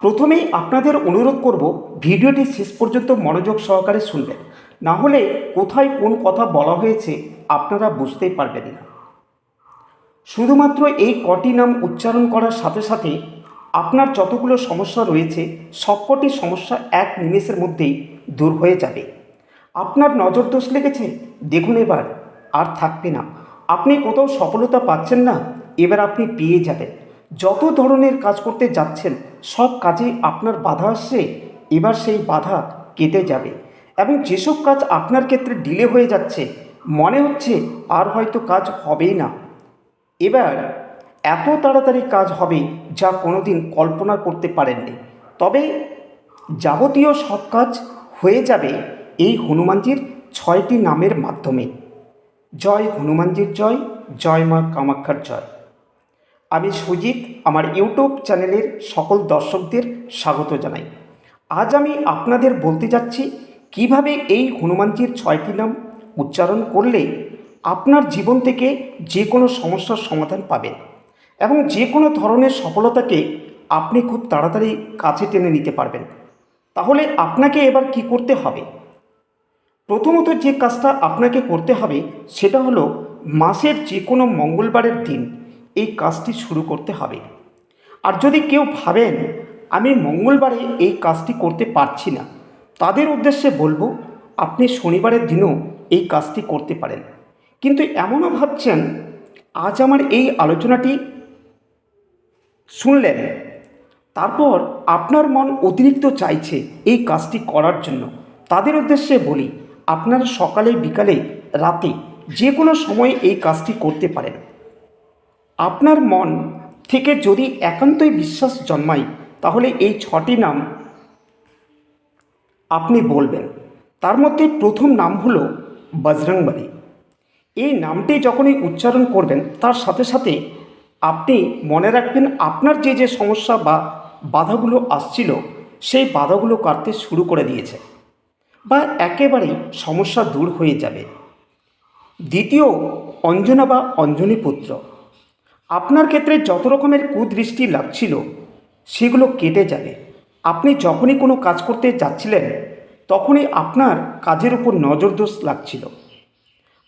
প্রথমেই আপনাদের অনুরোধ করব ভিডিওটি শেষ পর্যন্ত মনোযোগ সহকারে শুনবেন, না হলে কোথায় কোন কথা বলা হয়েছে আপনারা বুঝতেই পারবেন না। শুধুমাত্র এই কটি নাম উচ্চারণ করার সাথে সাথে আপনার যতগুলো সমস্যা রয়েছে সবকটি সমস্যা এক নিমেষের মধ্যেই দূর হয়ে যাবে। আপনার নজর দোষ লেগেছে, দেখুন এবার আর থাকবে না। আপনি কোথাও সফলতা পাচ্ছেন না, এবার আপনি পেয়ে যাবেন। যত ধরনের কাজ করতে যাচ্ছেন সব কাজে আপনার বাধা আসছে, এবার সেই বাধা কেটে যাবে। এবং যেসব কাজ আপনার ক্ষেত্রে ডিলে হয়ে যাচ্ছে, মনে হচ্ছে আর হয়তো কাজ হবেই না, এবার এত তাড়াতাড়ি কাজ হবে যা কোনোদিন কল্পনা করতে পারেননি। তবে যাবতীয় সব কাজ হয়ে যাবে এই হনুমানজির 6টি নামের মাধ্যমে। জয় হনুমানজির জয়, জয় মা কামাখ্যার জয়। আমি সুজিত, আমার ইউটিউব চ্যানেলের সকল দর্শকদের স্বাগত জানাই। আজ আমি আপনাদের বলতে যাচ্ছি কিভাবে এই হনুমানজির 6টি নাম উচ্চারণ করলে আপনার জীবন থেকে যে কোনো সমস্যার সমাধান পাবেন এবং যে কোনো ধরনের সফলতাকে আপনি খুব তাড়াতাড়ি কাছে টেনে নিতে পারবেন। তাহলে আপনাকে এবার কি করতে হবে? প্রথমত যে কাজটা আপনাকে করতে হবে সেটা হলো মাসের যে কোনো মঙ্গলবারের দিন এই কাজটি শুরু করতে হবে। আর যদি কেউ ভাবেন আমি মঙ্গলবারে এই কাজটি করতে পারছি না, তাদের উদ্দেশ্যে বলবো আপনি শনিবারের দিনও এই কাজটি করতে পারেন। কিন্তু এমনও ভাবছেন আজ আমার এই আলোচনাটি শুনলেন, তারপর আপনার মন অতিরিক্ত চাইছে এই কাজটি করার জন্য, তাদের উদ্দেশ্যে বলি আপনারা সকালে বিকালে রাতে যে কোনো সময় এই কাজটি করতে পারেন। আপনার মন থেকে যদি একান্তই বিশ্বাস জন্মায় তাহলে এই 6টি নাম আপনি বলবেন। তার মধ্যে প্রথম নাম হলো বজরংবলী। এই নামটি যখনই উচ্চারণ করবেন তার সাথে সাথে আপনি মনে রাখবেন আপনার যে যে সমস্যা বা বাধাগুলো আসছিল সেই বাধাগুলো কাটতে শুরু করে দিয়েছে বা একেবারেই সমস্যা দূর হয়ে যাবে। দ্বিতীয়, অঞ্জনা বা অঞ্জনী পুত্র। আপনার ক্ষেত্রে যত রকমের কুদৃষ্টি লাগছিল সেগুলো কেটে যাবে। আপনি যখনই কোনো কাজ করতে যাচ্ছিলেন তখনই আপনার কাজের উপর নজরদোষ লাগছিল,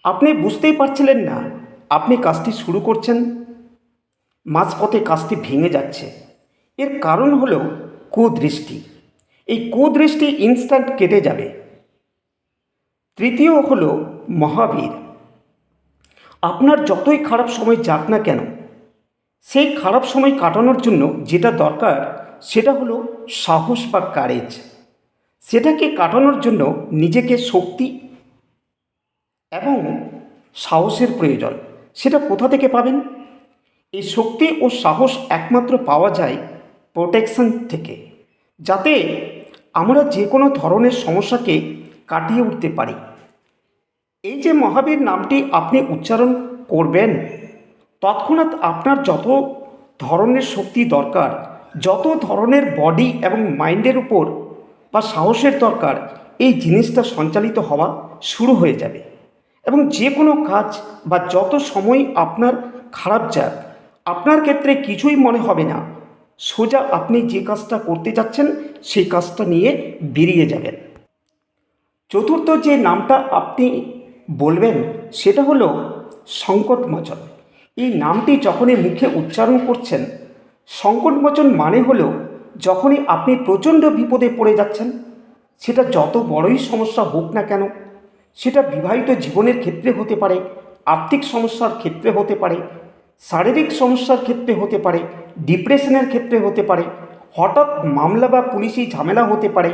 আপনি বুঝতেই পারছিলেন না আপনি কাজটি শুরু করছেন, মাঝপথে কাজটি ভেঙে যাচ্ছে। এর কারণ হলো কুদৃষ্টি। এই কুদৃষ্টি ইনস্ট্যান্ট কেটে যাবে। তৃতীয় হলো মহাবীর। আপনার যতই খারাপ সময় যাক না কেন, সেই খারাপ সময় কাটানোর জন্য যেটা দরকার সেটা হলো সাহস বা কারেজ। সেটাকে কাটানোর জন্য নিজেকে শক্তি এবং সাহসের প্রয়োজন। সেটা কোথা থেকে পাবেন? এই শক্তি ও সাহস একমাত্র পাওয়া যায় প্রোটেকশন থেকে, যাতে আমরা যে কোনো ধরনের সমস্যাকে কাটিয়ে উঠতে পারি। এই যে মহাবীর নামটি আপনি উচ্চারণ করবেন, তৎক্ষণাৎ আপনার যত ধরনের শক্তি দরকার, যত ধরনের বডি এবং মাইন্ডের উপর বা সাহসের দরকার, এই জিনিসটা সঞ্চালিত হওয়া শুরু হয়ে যাবে এবং যে কোনো কাজ বা যত সময় আপনার খারাপ যাক, আপনার ক্ষেত্রে কিছুই মনে হবে না। সোজা আপনি যে কাজটা করতে যাচ্ছেন সেই কাজটা নিয়ে বেরিয়ে যাবেন। চতুর্থ যে নামটা আপনি বলবেন সেটা হলো সংকটমোচন। এই নামটি যখনই মুখে উচ্চারণ করছেন, সংকটমোচন মানে হলো যখনই আপনি প্রচণ্ড বিপদে পড়ে যাচ্ছেন, সেটা যত বড়ই সমস্যা হোক না কেন, সেটা বিবাহিত জীবনের ক্ষেত্রে হতে পারে, আর্থিক সমস্যার ক্ষেত্রে হতে পারে, শারীরিক সমস্যার ক্ষেত্রে হতে পারে, ডিপ্রেশনের ক্ষেত্রে হতে পারে, হঠাৎ মামলা বা পুলিশি ঝামেলা হতে পারে,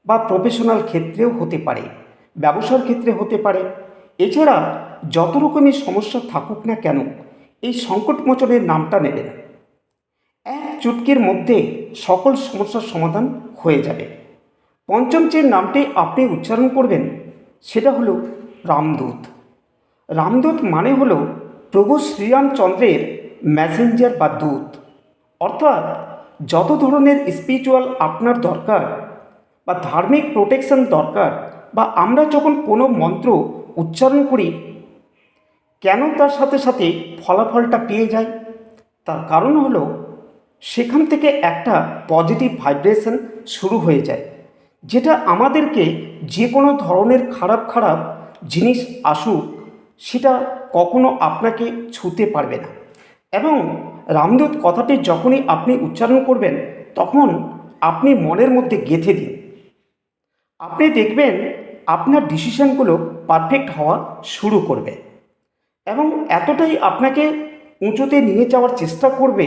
বা প্রফেশনাল ক্ষেত্রেও হতে পারে, ব্যবসার ক্ষেত্রে হতে পারে। এছাড়া যত রকমের সমস্যা থাকুক না কেন, এই সংকটমোচনের নামটা নেবেন, এক চুটকির মধ্যে সকল সমস্যার সমাধান হয়ে যাবে। পঞ্চম যে নামটি আপনি উচ্চারণ করবেন সেটা হলো রামদূত। রামদূত মানে হলো প্রভু শ্রীরামচন্দ্রের মেসেঞ্জার বা দূত। অর্থাৎ যত ধরনের স্পিরিচুয়াল আপনার দরকার বা ধার্মিক প্রোটেকশন দরকার, বা আমরা যখন কোনো মন্ত্র উচ্চারণ করি কেন তার সাথে সাথে ফলাফলটা পেয়ে যাই, তার কারণ হলো সেখান থেকে একটা পজিটিভ ভাইব্রেশন শুরু হয়ে যায়, যেটা আমাদেরকে যে কোনো ধরনের খারাপ খারাপ জিনিস আসুক সেটা কখনো আপনাকে ছুঁতে পারবে না। এবং রামদূত কথাটি যখনই আপনি উচ্চারণ করবেন তখন আপনি মনের মধ্যে গেঁথে দিন। আপনি দেখবেন আপনার ডিসিশনগুলো পারফেক্ট হওয়া শুরু করবে এবং এতটাই আপনাকে উঁচুতে নিয়ে যাওয়ার চেষ্টা করবে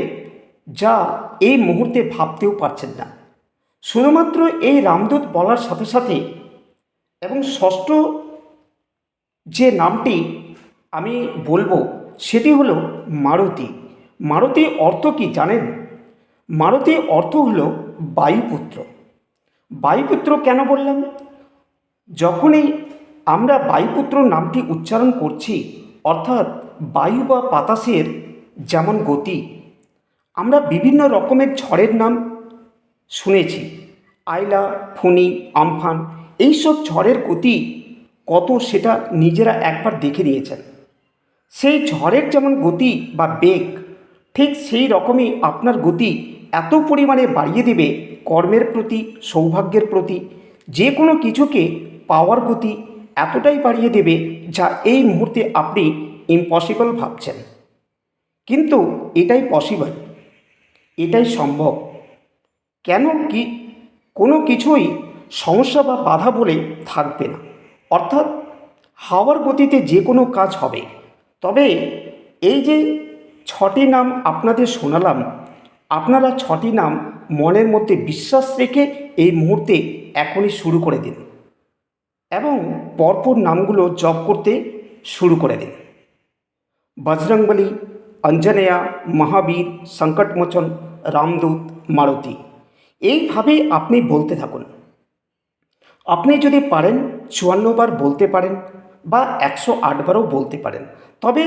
যা এই মুহূর্তে ভাবতেও পারছেন না। শুধুমাত্র এই রামদূত বলার সাথে সাথে এবং ষষ্ঠ যে নামটি আমি বলবো সেটি হলো মারুতি। মারুতি অর্থ কি জানেন? মারুতি অর্থ হলো বায়ুপুত্র। বায়ুপুত্র কেন বললাম? যখনই আমরা বায়ুপুত্র নামটি উচ্চারণ করছি, অর্থাৎ বায়ু বা বাতাসের যেমন গতি, আমরা বিভিন্ন রকমের ঝড়ের নাম শুনেছি, আইলা, ফণী, আমফান। এইসব ঝড়ের গতি কত সেটা নিজেরা একবার দেখে নিয়েছেন। সেই ঝড়ের যেমন গতি বা বেগ, ঠিক সেই রকমই আপনার গতি এত পরিমাণে বাড়িয়ে দেবে কর্মের প্রতি, সৌভাগ্যের প্রতি, যে কোনো কিছুকে পাওয়ার গতি এতটাই বাড়িয়ে দেবে যা এই মুহূর্তে আপনি ইম্পসিবল ভাবছেন। কিন্তু এটাই পসিবল, এটাই সম্ভব। কেন কি কোনো কিছুই সমস্যা বা বাধা বলে থাকবে না, অর্থাৎ হাওয়ার গতিতে যে কোনো কাজ হবে। তবে এই যে ছটি নাম আপনাদের শোনালাম, আপনারা ছটি নাম মনের মধ্যে বিশ্বাস রেখে এই মুহূর্তে এখনই শুরু করে দিন এবং পরপর নামগুলো জপ করতে শুরু করে দিন। বজরংবলী, অঞ্জনেয়া, মহাবীর, সংকটমোচন, রামদূত, মারুতি। এইভাবে আপনি বলতে থাকুন। আপনি যদি পারেন 54 বার বলতে পারেন বা 108 বারও বলতে পারেন। তবে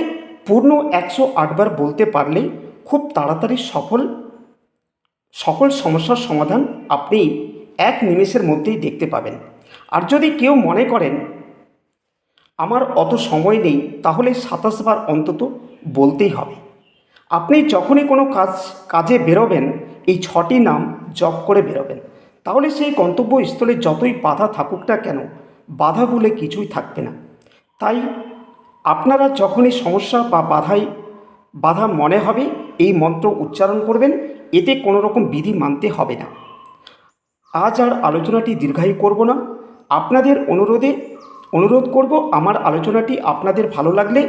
পূর্ণ 108 বার বলতে পারলে খুব তাড়াতাড়ি সকল সমস্যার সমাধান আপনি এক নিমেষের মধ্যেই দেখতে পাবেন। আর যদি কেউ মনে করেন আমার অত সময় নেই, তাহলে 27 বার অন্তত বলতেই হবে। আপনি যখনই কোনো কাজে বেরোবেন এই ছটি নাম জপ করে বেরোবেন, তাহলে সেই গন্তব্যস্থলে যতই বাধা থাকুক না কেন, বাধা বলে কিছুই থাকবে না। তাই আপনারা যখনই সমস্যা বা বাধা মনে হবে এই মন্ত্র উচ্চারণ করবেন, এতে কোনো রকম বিধি মানতে হবে না। আজ আর আলোচনাটি দীর্ঘায়ু করব না। আপনাদের অনুরোধ করব, আমার আলোচনাটি আপনাদের ভালো লাগলে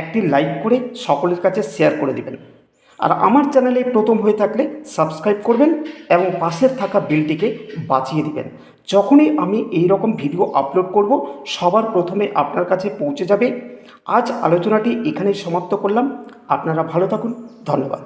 একটি লাইক করে সকলের কাছে শেয়ার করে দেবেন। আর আমার চ্যানেলে প্রথম হয়ে থাকলে সাবস্ক্রাইব করবেন এবং পাশের থাকা বেলটিকে বাজিয়ে দিবেন। যখনই আমি এই রকম ভিডিও আপলোড করব সবার প্রথমে আপনার কাছে পৌঁছে যাবে। আজ আলোচনাটি এখানেই সমাপ্ত করলাম। আপনারা ভালো থাকুন। ধন্যবাদ।